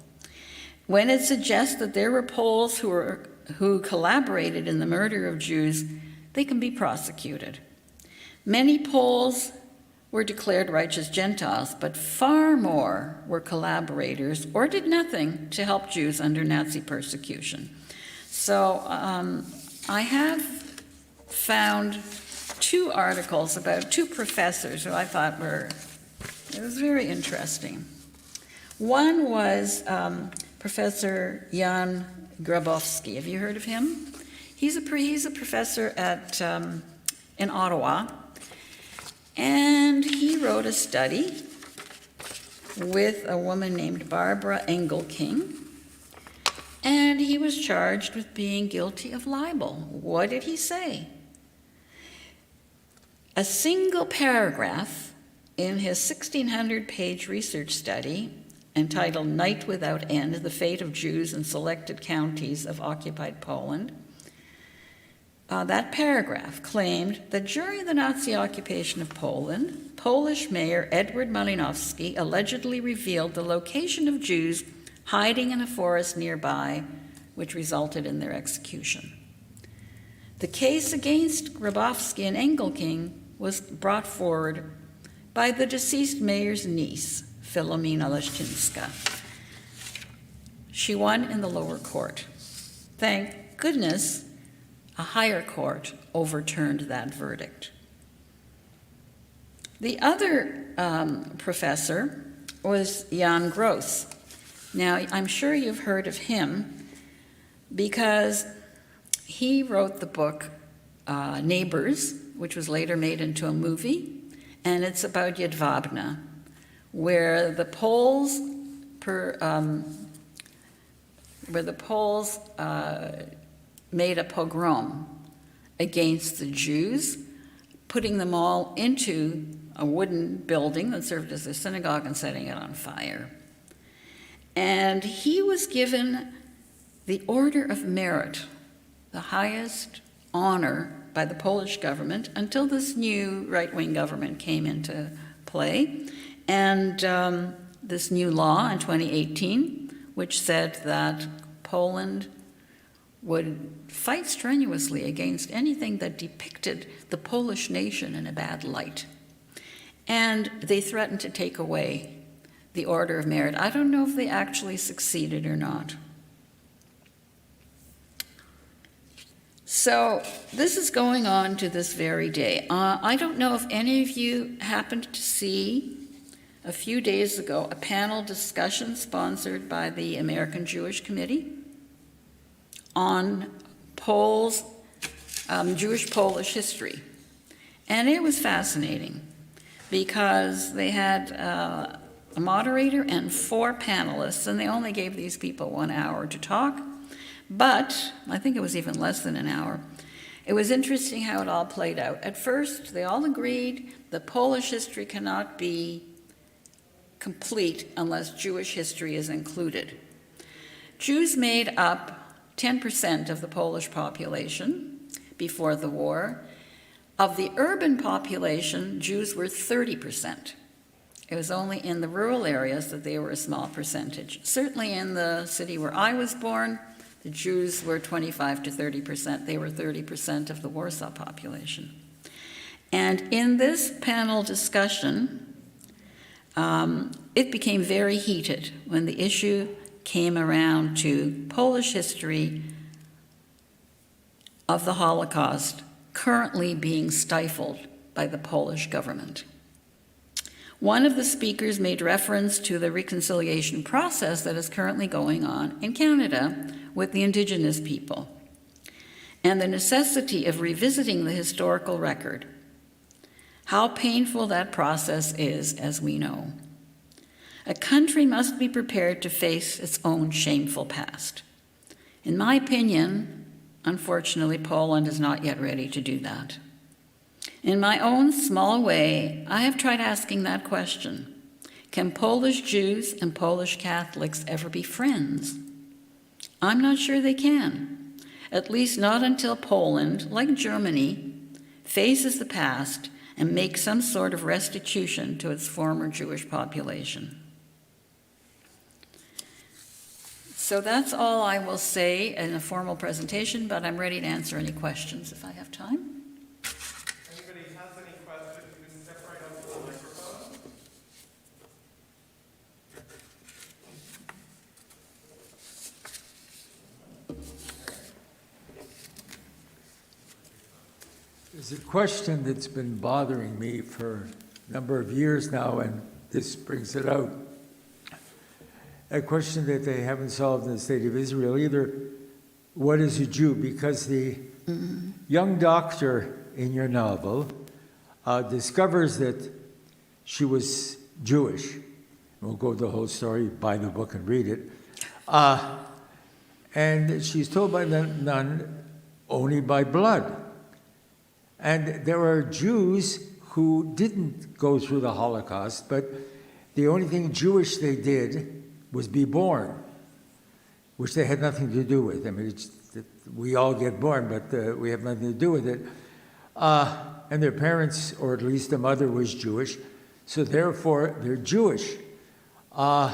When it suggests that there were Poles who collaborated in the murder of Jews, they can be prosecuted. Many Poles were declared righteous Gentiles, but far more were collaborators or did nothing to help Jews under Nazi persecution. So I have found two articles about two professors who I thought it was very interesting. One was Professor Jan Grabowski. Have you heard of him? He's a professor at in Ottawa, and he wrote a study with a woman named Barbara Engelking, and he was charged with being guilty of libel. What did he say? A single paragraph in his 1,600-page research study entitled Night Without End, The Fate of Jews in Selected Counties of Occupied Poland, that paragraph claimed that during the Nazi occupation of Poland, Polish Mayor Edward Malinowski allegedly revealed the location of Jews hiding in a forest nearby, which resulted in their execution. The case against Grabowski and Engelking was brought forward by the deceased mayor's niece, Filomena Leszczynska. She won in the lower court. Thank goodness a higher court overturned that verdict. The other professor was Jan Gross. Now, I'm sure you've heard of him because he wrote the book Neighbors, which was later made into a movie, and it's about Jedwabne, where the Poles made a pogrom against the Jews, putting them all into a wooden building that served as a synagogue and setting it on fire. And he was given the Order of Merit, the highest honor by the Polish government, until this new right-wing government came into play. And this new law in 2018, which said that Poland would fight strenuously against anything that depicted the Polish nation in a bad light. And they threatened to take away the Order of Merit. I don't know if they actually succeeded or not. So this is going on to this very day. I don't know if any of you happened to see a few days ago a panel discussion sponsored by the American Jewish Committee on Jewish Polish history. And it was fascinating because they had a moderator and 4 panelists, and they only gave these people 1 hour to talk. But I think it was even less than an hour. It was interesting how it all played out. At first, they all agreed that Polish history cannot be complete unless Jewish history is included. Jews made up 10% of the Polish population before the war. Of the urban population, Jews were 30%. It was only in the rural areas that they were a small percentage. Certainly in the city where I was born, the Jews were 25 to 30%. They were 30% of the Warsaw population. And in this panel discussion, it became very heated when the issue came around to Polish history of the Holocaust currently being stifled by the Polish government. One of the speakers made reference to the reconciliation process that is currently going on in Canada with the Indigenous people and the necessity of revisiting the historical record. How painful that process is, as we know. A country must be prepared to face its own shameful past. In my opinion, unfortunately, Poland is not yet ready to do that. In my own small way, I have tried asking that question. Can Polish Jews and Polish Catholics ever be friends? I'm not sure they can, at least not until Poland, like Germany, faces the past and makes some sort of restitution to its former Jewish population. So that's all I will say in a formal presentation, but I'm ready to answer any questions if I have time. Anybody has any questions, you can step right up to the microphone. There's a question that's been bothering me for a number of years now, and this brings it out. A question that they haven't solved in the state of Israel either. What is a Jew? Because the young doctor in your novel discovers that she was Jewish. We'll go the whole story, buy the book and read it. And she's told by the nun, only by blood. And there are Jews who didn't go through the Holocaust, but the only thing Jewish they did was be born, which they had nothing to do with. I mean, we all get born, but we have nothing to do with it. And their parents, or at least the mother, was Jewish, so therefore they're Jewish. The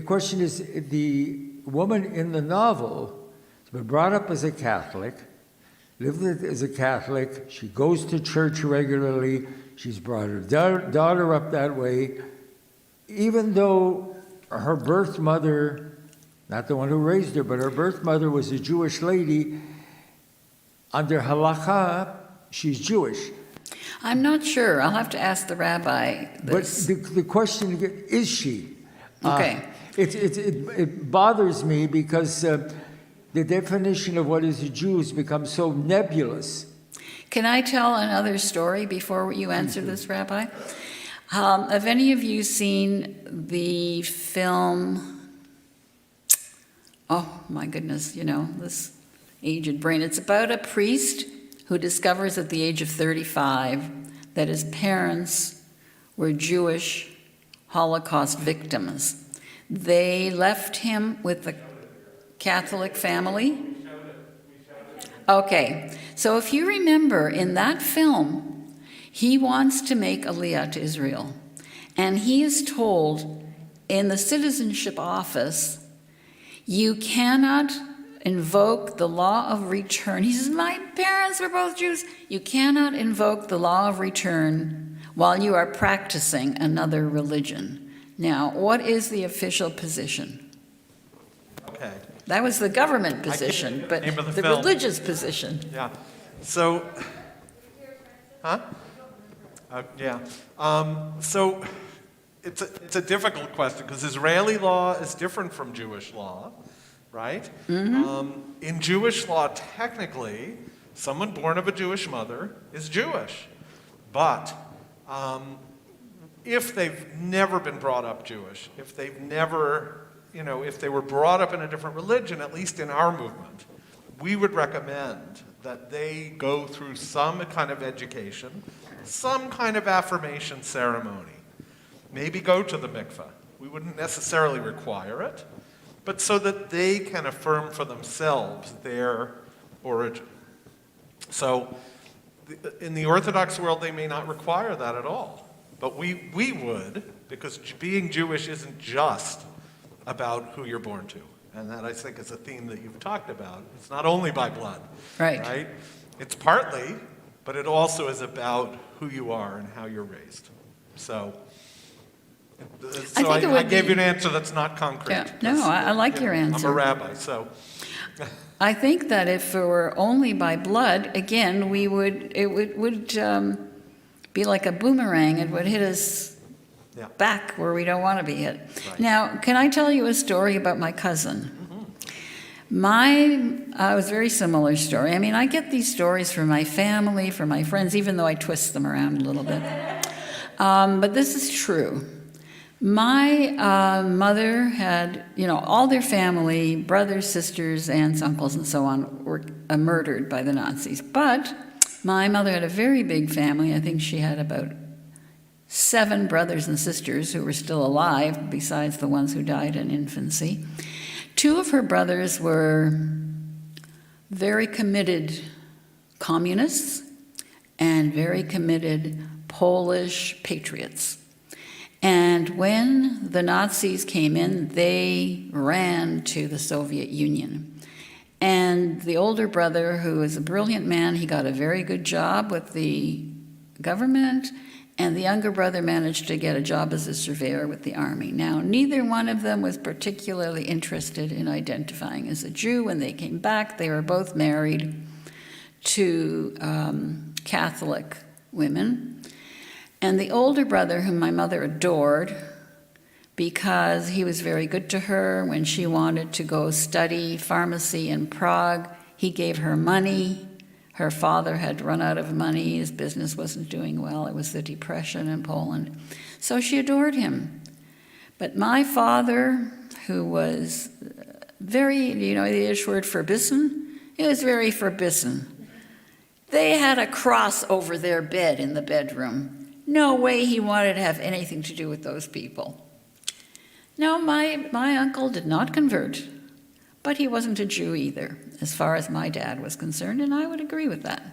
question is, the woman in the novel has been brought up as a Catholic, lived as a Catholic, she goes to church regularly, she's brought her daughter up that way, even though her birth mother, not the one who raised her, but her birth mother was a Jewish lady. Under halakha, she's Jewish. I'm not sure. I'll have to ask the rabbi this. But the question again, is she? Okay. It bothers me because the definition of what is a Jew has become so nebulous. Can I tell another story before you answer this, Rabbi? Have any of you seen the film, oh my goodness, you know, this aged brain. It's about a priest who discovers at the age of 35 that his parents were Jewish Holocaust victims. They left him with a Catholic family. Okay, so if you remember in that film, he wants to make Aliyah to Israel. And he is told in the citizenship office, you cannot invoke the law of return. He says, my parents were both Jews. You cannot invoke the law of return while you are practicing another religion. Now, what is the official position? Okay. That was the government position, but the religious position. Yeah. So, yeah. So it's a difficult question because Israeli law is different from Jewish law, right? In Jewish law, technically, someone born of a Jewish mother is Jewish. But if they've never been brought up Jewish, if they've never, if they were brought up in a different religion, at least in our movement, we would recommend that they go through some kind of education, some kind of affirmation ceremony. Maybe go to the mikveh. We wouldn't necessarily require it, but so that they can affirm for themselves their origin. So in the Orthodox world, they may not require that at all. But we would, because being Jewish isn't just about who you're born to. And that, I think, is a theme that you've talked about. It's not only by blood, Right. It's partly, but it also is about who you are and how you're raised. So I gave you an answer that's not concrete. Yeah. No, I like your answer. I'm a rabbi, so. I think that if it were only by blood, again, it would be like a boomerang. It would hit us Yeah. back where we don't want to be hit. Right. Now, can I tell you a story about my cousin? It was a very similar story. I mean, I get these stories from my family, from my friends, even though I twist them around a little bit. But this is true. My mother had, all their family, brothers, sisters, aunts, uncles, and so on, were murdered by the Nazis. But my mother had a very big family. I think she had about 7 brothers and sisters who were still alive, besides the ones who died in infancy. 2 of her brothers were very committed communists and very committed Polish patriots. And when the Nazis came in, they ran to the Soviet Union. And the older brother, who was a brilliant man, he got a very good job with the government, and the younger brother managed to get a job as a surveyor with the army. Now, neither one of them was particularly interested in identifying as a Jew. When they came back, they were both married to Catholic women. And the older brother, whom my mother adored, because he was very good to her, when she wanted to go study pharmacy in Prague, he gave her money. Her father had run out of money. His business wasn't doing well. It was the Depression in Poland. So she adored him. But my father, who was very, the Yiddish word verbissen, he was very verbissen. They had a cross over their bed in the bedroom. No way he wanted to have anything to do with those people. No, my uncle did not convert, but he wasn't a Jew either, as far as my dad was concerned, and I would agree with that.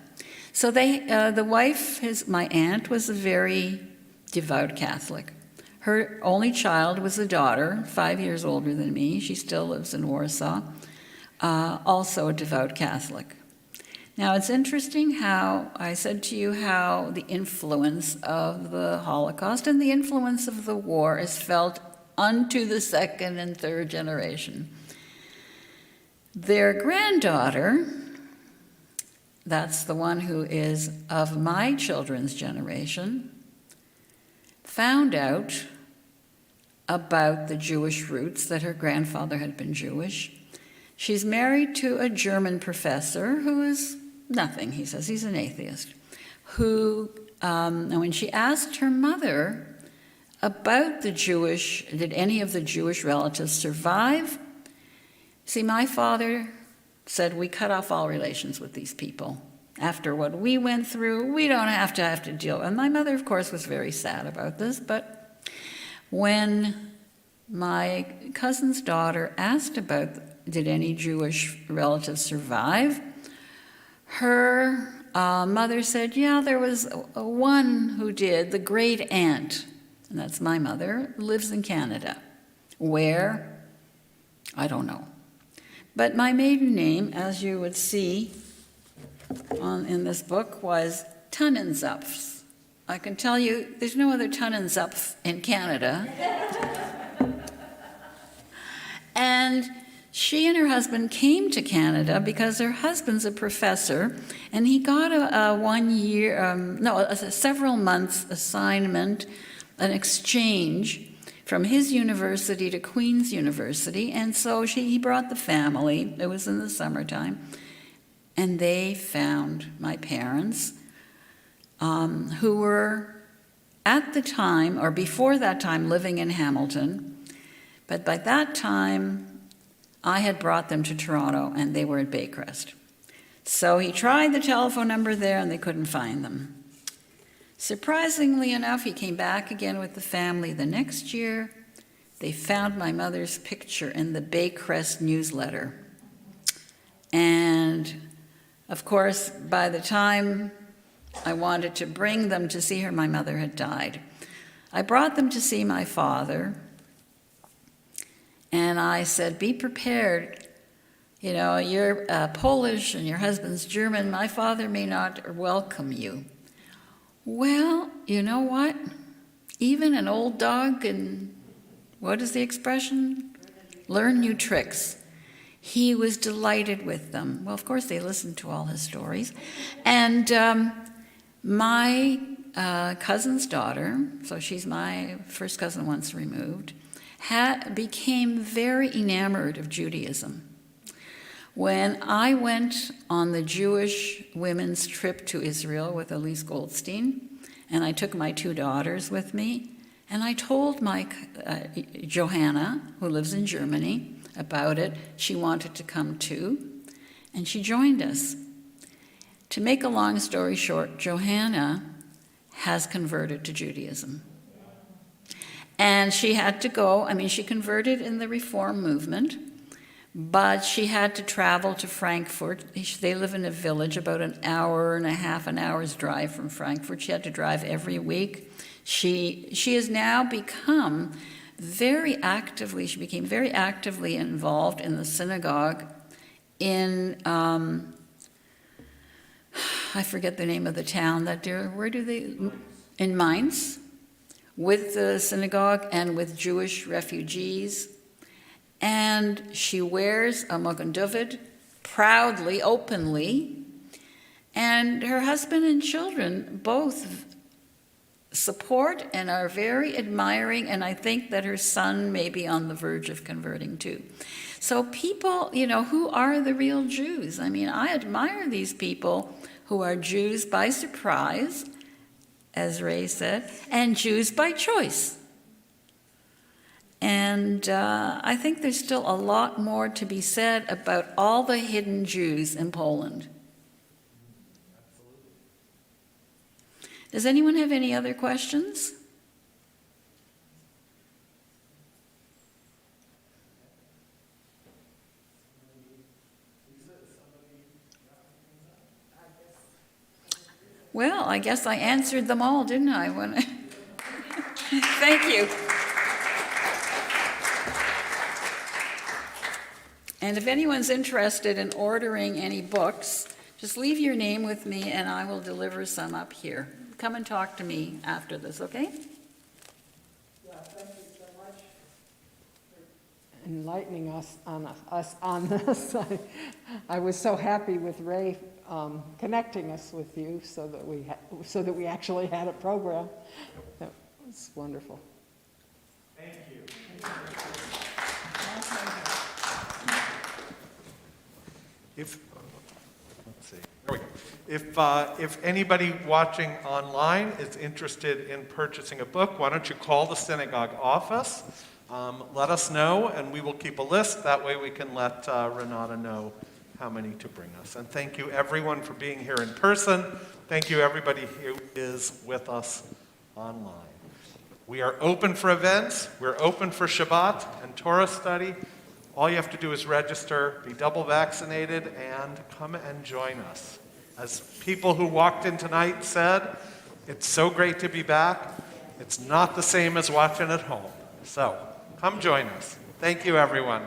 So the wife, my aunt, was a very devout Catholic. Her only child was a daughter, 5 years older than me. She still lives in Warsaw, also a devout Catholic. Now, it's interesting how I said to you how the influence of the Holocaust and the influence of the war is felt unto the 2nd and 3rd generation. Their granddaughter, that's the one who is of my children's generation, found out about the Jewish roots, that her grandfather had been Jewish. She's married to a German professor who is nothing, he says. He's an atheist. And when she asked her mother about did any of the Jewish relatives survive? See, my father said, we cut off all relations with these people. After what we went through, we don't have to deal. And my mother, of course, was very sad about this. But when my cousin's daughter asked about did any Jewish relatives survive, her mother said, yeah, there was one who did, the great aunt, and that's my mother, lives in Canada. Where? I don't know. But my maiden name, as you would see in this book, was Tannenzapf. I can tell you there's no other Tannenzapf in Canada. And she and her husband came to Canada because her husband's a professor, and he got a several months assignment, an exchange from his university to Queen's University, and so he brought the family. It was in the summertime, and they found my parents, who were at the time, or before that time, living in Hamilton, but by that time, I had brought them to Toronto, and they were at Baycrest. So he tried the telephone number there, and they couldn't find them. Surprisingly enough, he came back again with the family the next year. They found my mother's picture in the Baycrest newsletter. And, of course, by the time I wanted to bring them to see her, my mother had died. I brought them to see my father, and I said, be prepared. You know, you're Polish and your husband's German. My father may not welcome you. Well, you know what? Even an old dog can, what is the expression? Learn new tricks. He was delighted with them. Well, of course, they listened to all his stories. And my cousin's daughter, so she's my first cousin once removed, became very enamored of Judaism. When I went on the Jewish women's trip to Israel with Elise Goldstein, and I took my 2 daughters with me, and I told my Johanna, who lives in Germany, about it. She wanted to come too, and she joined us. To make a long story short, Johanna has converted to Judaism. And she had to go, I mean, she converted in the Reform movement, but she had to travel to Frankfurt. They live in a village about an hour's drive from Frankfurt. She had to drive every week. She has now become she became very actively involved in the synagogue in, I forget the name of the town, in Mainz, with the synagogue and with Jewish refugees. And she wears a Magen David proudly, openly, and her husband and children both support and are very admiring, and I think that her son may be on the verge of converting too. So people, you know, who are the real Jews? I mean, I admire these people who are Jews by surprise, as Ray said, and Jews by choice. And I think there's still a lot more to be said about all the hidden Jews in Poland. Does anyone have any other questions? Well, I guess I answered them all, didn't I? Thank you. And if anyone's interested in ordering any books, just leave your name with me and I will deliver some up here. Come and talk to me after this, okay? Yeah, thank you so much for enlightening us on this. I was so happy with Ray connecting us with you so that we actually had a program. That was wonderful. Thank you. Let's see. There we go. If anybody watching online is interested in purchasing a book, why don't you call the synagogue office? Let us know, and we will keep a list. That way we can let Renata know how many to bring us. And thank you, everyone, for being here in person. Thank you, everybody who is with us online. We are open for events. We're open for Shabbat and Torah study. All you have to do is register, be double vaccinated, and come and join us. As people who walked in tonight said, it's so great to be back. It's not the same as watching at home. So come join us. Thank you, everyone.